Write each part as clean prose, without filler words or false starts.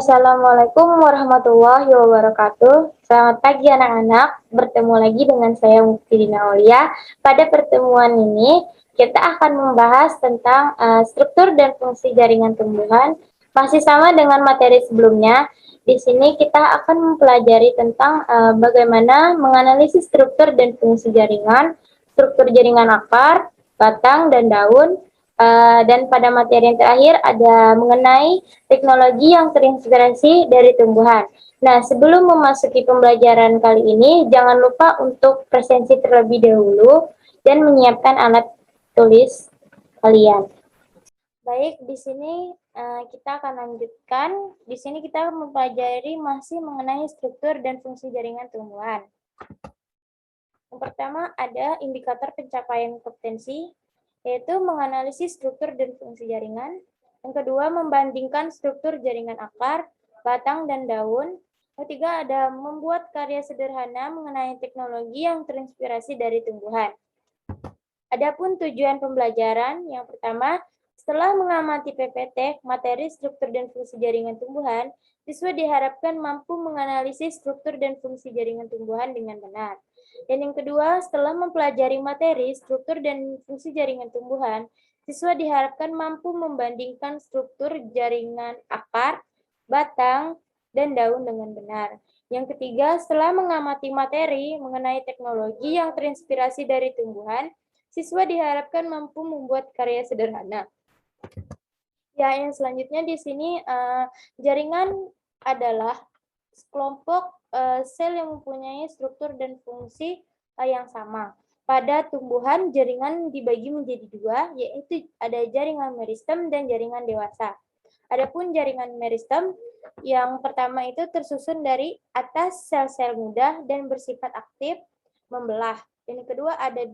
Assalamualaikum warahmatullahi wabarakatuh. Selamat pagi anak-anak. Bertemu lagi dengan saya Mufidina Aulia. Pada pertemuan ini kita akan membahas tentang struktur dan fungsi jaringan tumbuhan. Masih sama dengan materi sebelumnya. Di sini kita akan mempelajari tentang bagaimana menganalisis struktur dan fungsi jaringan, struktur jaringan akar, batang, dan daun. Dan pada materi yang terakhir ada mengenai teknologi yang terinspirasi dari tumbuhan. Nah, sebelum memasuki pembelajaran kali ini, jangan lupa untuk presensi terlebih dahulu dan menyiapkan alat tulis kalian. Baik, di sini kita akan lanjutkan. Di sini kita mempelajari masih mengenai struktur dan fungsi jaringan tumbuhan. Yang pertama ada indikator pencapaian kompetensi, yaitu menganalisis struktur dan fungsi jaringan. Yang kedua, membandingkan struktur jaringan akar, batang, dan daun. Yang ketiga, ada membuat karya sederhana mengenai teknologi yang terinspirasi dari tumbuhan. Adapun tujuan pembelajaran, yang pertama, setelah mengamati PPT, materi struktur dan fungsi jaringan tumbuhan, siswa diharapkan mampu menganalisis struktur dan fungsi jaringan tumbuhan dengan benar. Dan yang kedua, setelah mempelajari materi, struktur, dan fungsi jaringan tumbuhan, siswa diharapkan mampu membandingkan struktur jaringan akar, batang, dan daun dengan benar. Yang ketiga, setelah mengamati materi mengenai teknologi yang terinspirasi dari tumbuhan, siswa diharapkan mampu membuat karya sederhana. Ya, yang selanjutnya di sini jaringan adalah kelompok sel yang mempunyai struktur dan fungsi yang sama. Pada tumbuhan, jaringan dibagi menjadi dua, yaitu ada jaringan meristem dan jaringan dewasa. Adapun jaringan meristem, yang pertama itu tersusun dari atas sel-sel muda dan bersifat aktif, membelah. Dan yang kedua ada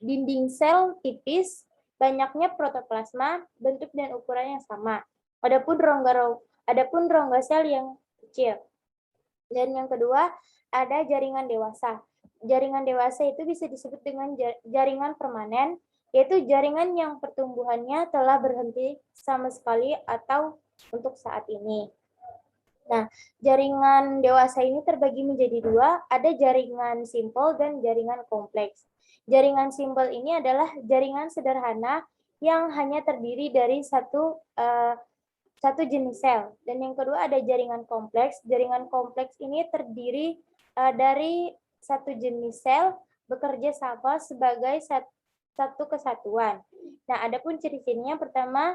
dinding sel tipis, banyaknya protoplasma, bentuk dan ukuran yang sama. Adapun rongga sel yang kecil. Dan yang kedua, ada jaringan dewasa. Jaringan dewasa itu bisa disebut dengan jaringan permanen, yaitu jaringan yang pertumbuhannya telah berhenti sama sekali atau untuk saat ini. Nah, jaringan dewasa ini terbagi menjadi dua, ada jaringan simpel dan jaringan kompleks. Jaringan simpel ini adalah jaringan sederhana yang hanya terdiri dari satu jenis sel. Dan yang kedua ada jaringan kompleks. Jaringan kompleks ini terdiri dari satu jenis sel bekerja sama sebagai satu kesatuan. Nah, adapun ciri-cirinya pertama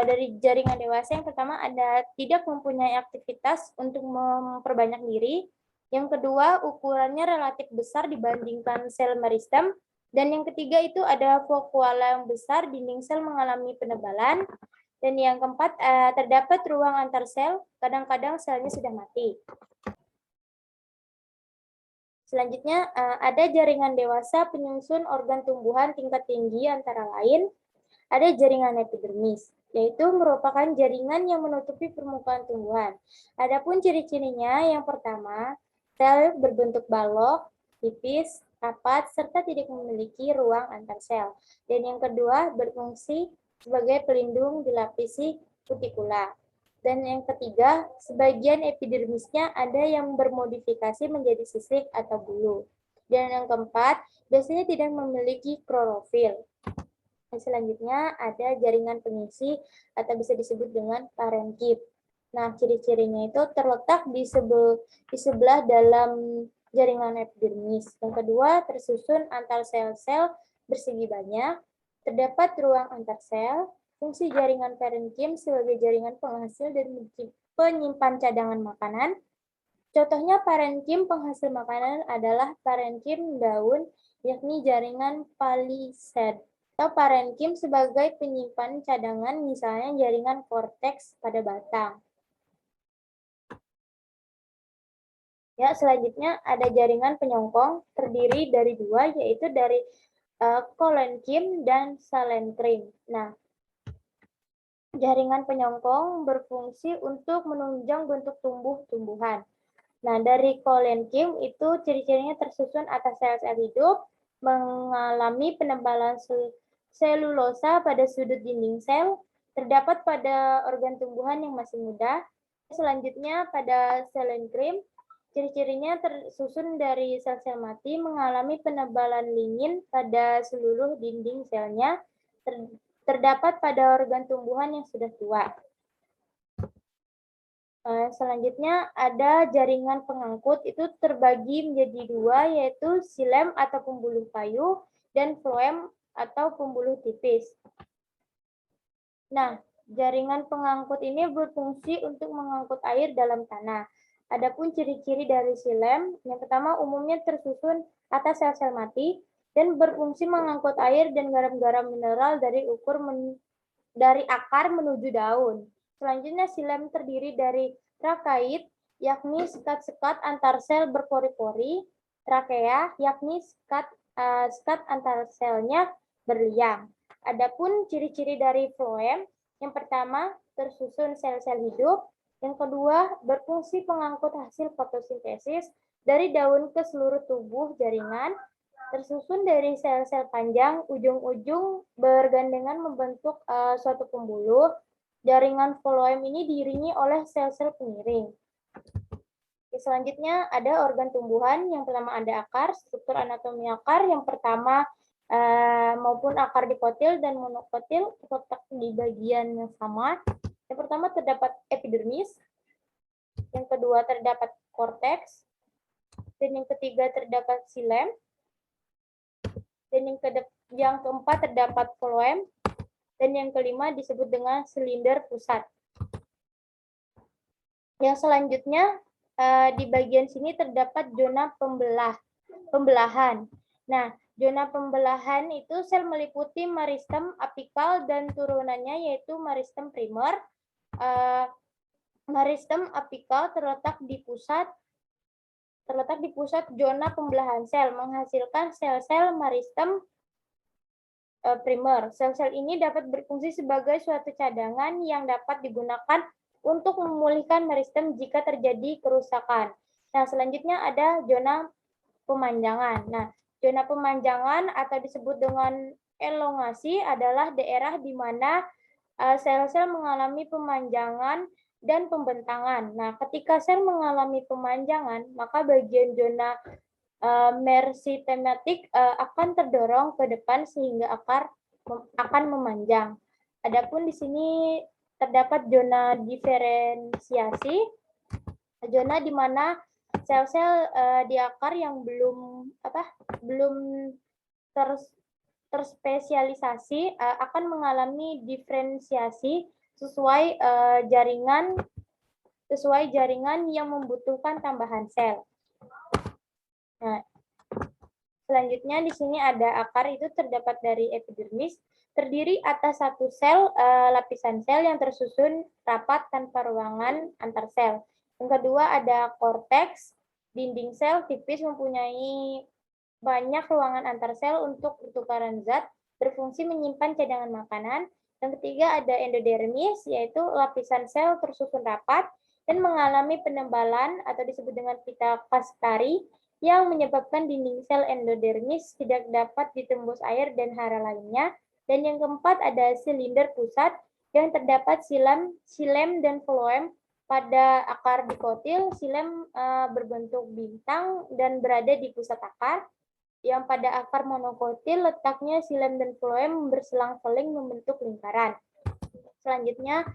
dari jaringan dewasa yang pertama ada tidak mempunyai aktivitas untuk memperbanyak diri. Yang kedua, ukurannya relatif besar dibandingkan sel meristem. Dan yang ketiga itu ada vakuola yang besar, dinding sel mengalami penebalan. Dan yang keempat, terdapat ruang antar sel, kadang-kadang selnya sudah mati. Selanjutnya, ada jaringan dewasa penyusun organ tumbuhan tingkat tinggi antara lain, ada jaringan epidermis, yaitu merupakan jaringan yang menutupi permukaan tumbuhan. Adapun ciri-cirinya, yang pertama, sel berbentuk balok, tipis, rapat, serta tidak memiliki ruang antar sel. Dan yang kedua, berfungsi sebagai pelindung dilapisi kutikula. Dan yang ketiga, sebagian epidermisnya ada yang bermodifikasi menjadi sisik atau bulu. Dan yang keempat, biasanya tidak memiliki klorofil. Selanjutnya ada jaringan pengisi atau bisa disebut dengan parenkip. Nah, ciri-cirinya itu terletak di sebelah dalam jaringan epidermis. Yang kedua, tersusun antar sel-sel bersegi banyak. Terdapat ruang antar sel, fungsi jaringan parenkim sebagai jaringan penghasil dan penyimpan cadangan makanan. Contohnya parenkim penghasil makanan adalah parenkim daun, yakni jaringan palisade. Atau parenkim sebagai penyimpan cadangan, misalnya jaringan korteks pada batang. Ya, selanjutnya ada jaringan penyongkong, terdiri dari dua, yaitu dari kolenkim dan salenkrim. Nah, jaringan penyongkong berfungsi untuk menunjang bentuk tumbuh-tumbuhan. Nah, dari kolenkim itu ciri-cirinya tersusun atas sel-sel hidup, mengalami penebalan selulosa pada sudut dinding sel, terdapat pada organ tumbuhan yang masih muda, Selanjutnya pada selenkrim, ciri-cirinya tersusun dari sel-sel mati mengalami penebalan lignin pada seluruh dinding selnya, terdapat pada organ tumbuhan yang sudah tua. Selanjutnya ada jaringan pengangkut, itu terbagi menjadi dua, yaitu xilem atau pembuluh kayu dan floem atau pembuluh tipis. Nah, jaringan pengangkut ini berfungsi untuk mengangkut air dalam tanah. Adapun ciri-ciri dari xilem, yang pertama umumnya tersusun atas sel-sel mati dan berfungsi mengangkut air dan garam-garam mineral dari akar menuju daun. Selanjutnya xilem terdiri dari trakait, yakni sekat-sekat antar sel berpori-pori, trakea, yakni sekat antar selnya berliang. Adapun ciri-ciri dari floem, yang pertama tersusun sel-sel hidup, yang kedua berfungsi pengangkut hasil fotosintesis dari daun ke seluruh tubuh jaringan, tersusun dari sel-sel panjang, ujung-ujung bergandengan membentuk suatu pembuluh. Jaringan floem ini diiringi oleh sel-sel pengiring. Selanjutnya ada organ tumbuhan. Yang pertama ada akar, struktur anatomi akar. Yang pertama maupun akar dikotil dan monokotil terletak di bagian yang sama. Yang pertama terdapat epidermis, yang kedua terdapat korteks, dan yang ketiga terdapat xilem, dan yang keempat terdapat floem, dan yang kelima disebut dengan silinder pusat. Yang selanjutnya di bagian sini terdapat zona pembelahan. Nah, zona pembelahan itu sel meliputi meristem apikal dan turunannya yaitu meristem primer. Meristem apikal terletak di pusat zona pembelahan sel, menghasilkan sel-sel meristem primer. Sel-sel ini dapat berfungsi sebagai suatu cadangan yang dapat digunakan untuk memulihkan meristem jika terjadi kerusakan. Nah, selanjutnya ada zona pemanjangan. Nah, zona pemanjangan atau disebut dengan elongasi adalah daerah di mana sel-sel mengalami pemanjangan dan pembentangan. Nah, ketika sel mengalami pemanjangan, maka bagian zona meristemmatik akan terdorong ke depan sehingga akar akan memanjang. Adapun di sini terdapat zona diferensiasi, zona di mana sel-sel di akar yang belum terspesialisasi akan mengalami diferensiasi sesuai jaringan yang membutuhkan tambahan sel. Nah, selanjutnya di sini ada akar, itu terdapat dari epidermis, terdiri atas satu sel, lapisan sel yang tersusun rapat tanpa ruangan antar sel. Yang kedua ada korteks, dinding sel tipis mempunyai banyak ruangan antar sel untuk pertukaran zat, berfungsi menyimpan cadangan makanan. Yang ketiga ada endodermis, yaitu lapisan sel tersusun rapat dan mengalami penebalan atau disebut dengan pita kastari yang menyebabkan dinding sel endodermis tidak dapat ditembus air dan hara lainnya. Dan yang keempat ada silinder pusat yang terdapat xilem dan floem pada akar dikotil. Xilem berbentuk bintang dan berada di pusat akar. Yang pada akar monokotil letaknya xilem dan floem berselang-seling membentuk lingkaran. Selanjutnya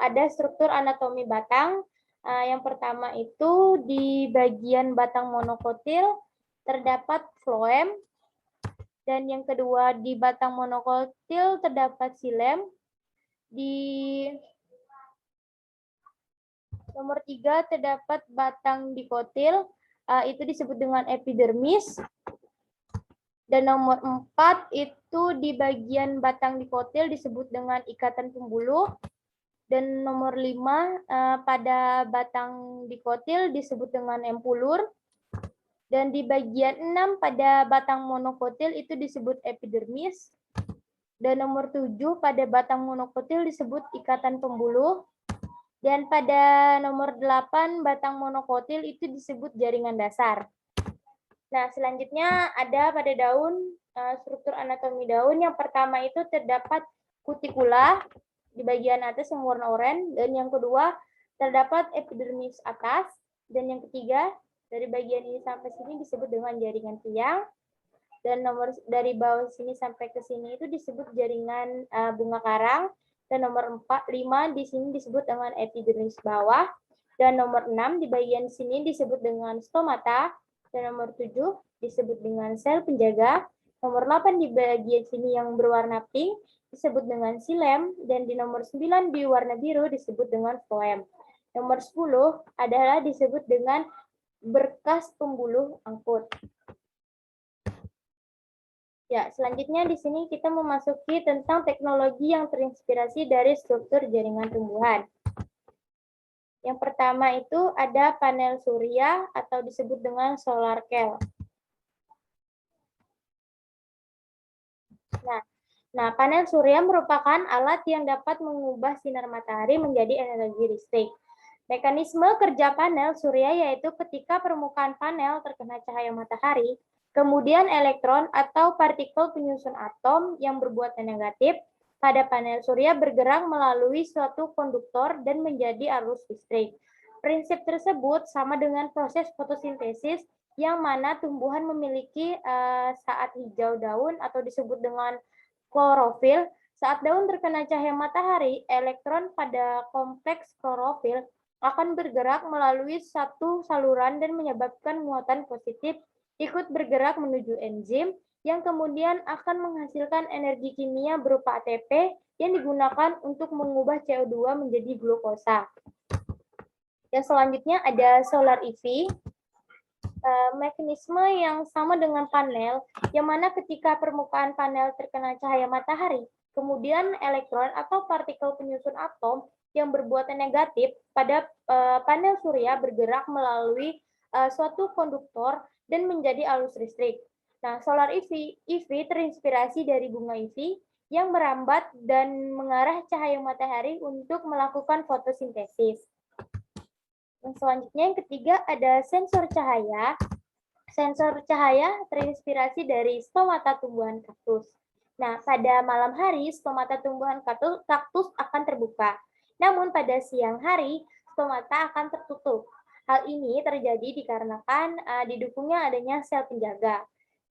ada struktur anatomi batang. Yang pertama itu di bagian batang monokotil terdapat floem, dan yang kedua di batang monokotil terdapat xilem. Di nomor 3 terdapat batang dikotil, itu disebut dengan epidermis. Dan nomor 4 itu di bagian batang dikotil disebut dengan ikatan pembuluh. Dan nomor 5 pada batang dikotil disebut dengan empulur. Dan di bagian 6 pada batang monokotil itu disebut epidermis. Dan nomor 7 pada batang monokotil disebut ikatan pembuluh. Dan pada nomor 8 batang monokotil itu disebut jaringan dasar. Nah, selanjutnya ada pada daun, struktur anatomi daun. Yang pertama itu terdapat kutikula di bagian atas yang warna oranye, dan yang kedua terdapat epidermis atas, dan yang ketiga, dari bagian ini sampai sini disebut dengan jaringan tiang, dan nomor dari bawah sini sampai ke sini itu disebut jaringan bunga karang, dan nomor 5 di sini disebut dengan epidermis bawah, dan nomor 6 di bagian sini disebut dengan stomata, dan nomor 7 disebut dengan sel penjaga, nomor 8 di bagian sini yang berwarna pink disebut dengan silem, dan di nomor 9 di warna biru disebut dengan floem. Nomor 10 adalah disebut dengan berkas pembuluh angkut. Ya, selanjutnya di sini kita memasuki tentang teknologi yang terinspirasi dari struktur jaringan tumbuhan. Yang pertama itu ada panel surya atau disebut dengan solar cell. Nah, panel surya merupakan alat yang dapat mengubah sinar matahari menjadi energi listrik. Mekanisme kerja panel surya yaitu ketika permukaan panel terkena cahaya matahari, kemudian elektron atau partikel penyusun atom yang berbuat negatif pada panel surya bergerak melalui suatu konduktor dan menjadi arus listrik. Prinsip tersebut sama dengan proses fotosintesis yang mana tumbuhan memiliki saat hijau daun atau disebut dengan klorofil. Saat daun terkena cahaya matahari, elektron pada kompleks klorofil akan bergerak melalui satu saluran dan menyebabkan muatan positif ikut bergerak menuju enzim yang kemudian akan menghasilkan energi kimia berupa ATP yang digunakan untuk mengubah CO2 menjadi glukosa. Yang selanjutnya ada solar EV, mekanisme yang sama dengan panel, yang mana ketika permukaan panel terkena cahaya matahari, kemudian elektron atau partikel penyusun atom yang berbuat negatif pada panel surya bergerak melalui suatu konduktor dan menjadi arus listrik. Nah, solar EV terinspirasi dari bunga EV yang merambat dan mengarah cahaya matahari untuk melakukan fotosintesis. Yang selanjutnya yang ketiga ada sensor cahaya. Sensor cahaya terinspirasi dari stomata tumbuhan kaktus. Nah, pada malam hari stomata tumbuhan kaktus akan terbuka. Namun pada siang hari stomata akan tertutup. Hal ini terjadi dikarenakan didukungnya adanya sel penjaga.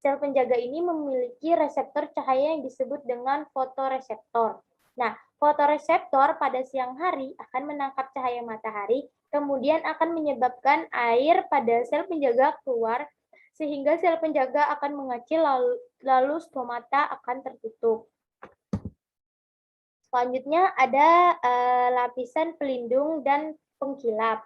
Sel penjaga ini memiliki reseptor cahaya yang disebut dengan fotoreseptor. Nah, fotoreseptor pada siang hari akan menangkap cahaya matahari, kemudian akan menyebabkan air pada sel penjaga keluar, sehingga sel penjaga akan mengecil lalu stomata akan tertutup. Selanjutnya ada lapisan pelindung dan pengkilap.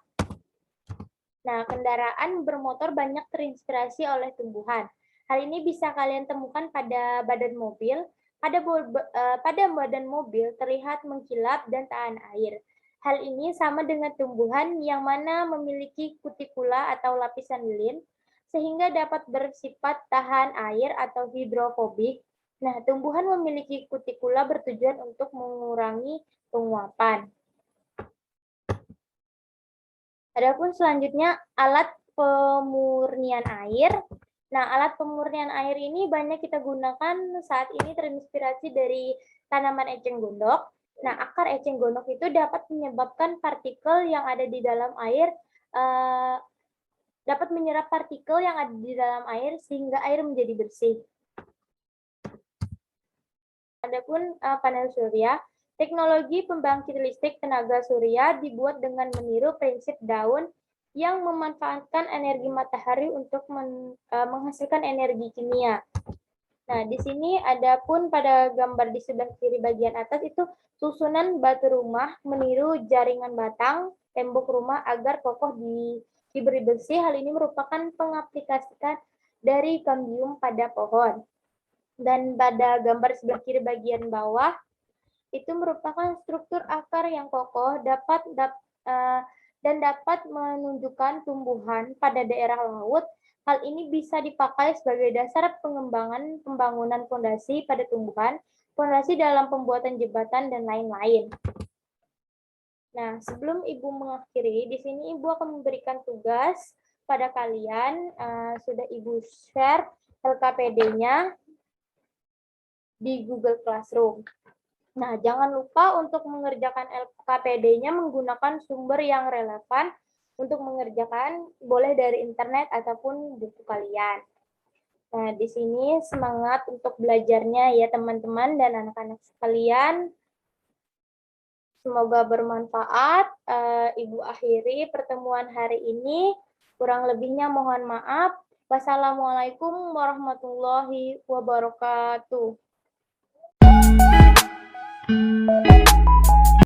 Nah, kendaraan bermotor banyak terinspirasi oleh tumbuhan. Hal ini bisa kalian temukan pada badan mobil. Pada badan mobil terlihat mengkilap dan tahan air. Hal ini sama dengan tumbuhan yang mana memiliki kutikula atau lapisan lilin, sehingga dapat bersifat tahan air atau hidrofobik. Nah, tumbuhan memiliki kutikula bertujuan untuk mengurangi penguapan. Adapun selanjutnya alat pemurnian air. Nah, alat pemurnian air ini banyak kita gunakan saat ini terinspirasi dari tanaman eceng gondok. Nah, akar eceng gondok itu dapat menyebabkan partikel yang ada di dalam air dapat menyerap partikel yang ada di dalam air sehingga air menjadi bersih. Adapun panel surya, teknologi pembangkit listrik tenaga surya dibuat dengan meniru prinsip daun yang memanfaatkan energi matahari untuk menghasilkan energi kimia. Nah, di sini ada pun pada gambar di sebelah kiri bagian atas itu susunan batu rumah meniru jaringan batang tembok rumah agar kokoh diberi bersih. Hal ini merupakan pengaplikasian dari kambium pada pohon. Dan pada gambar sebelah kiri bagian bawah, itu merupakan struktur akar yang kokoh dan dapat menunjukkan tumbuhan pada daerah laut. Hal ini bisa dipakai sebagai dasar pengembangan pembangunan fondasi pada tumbuhan, fondasi dalam pembuatan jembatan, dan lain-lain. Nah, sebelum Ibu mengakhiri, di sini Ibu akan memberikan tugas pada kalian. Sudah Ibu share LKPD-nya di Google Classroom. Nah, jangan lupa untuk mengerjakan LKPD-nya menggunakan sumber yang relevan untuk mengerjakan, boleh dari internet ataupun buku kalian. Nah, di sini semangat untuk belajarnya ya teman-teman dan anak-anak sekalian. Semoga bermanfaat. Ibu akhiri pertemuan hari ini. Kurang lebihnya mohon maaf. Wassalamualaikum warahmatullahi wabarakatuh.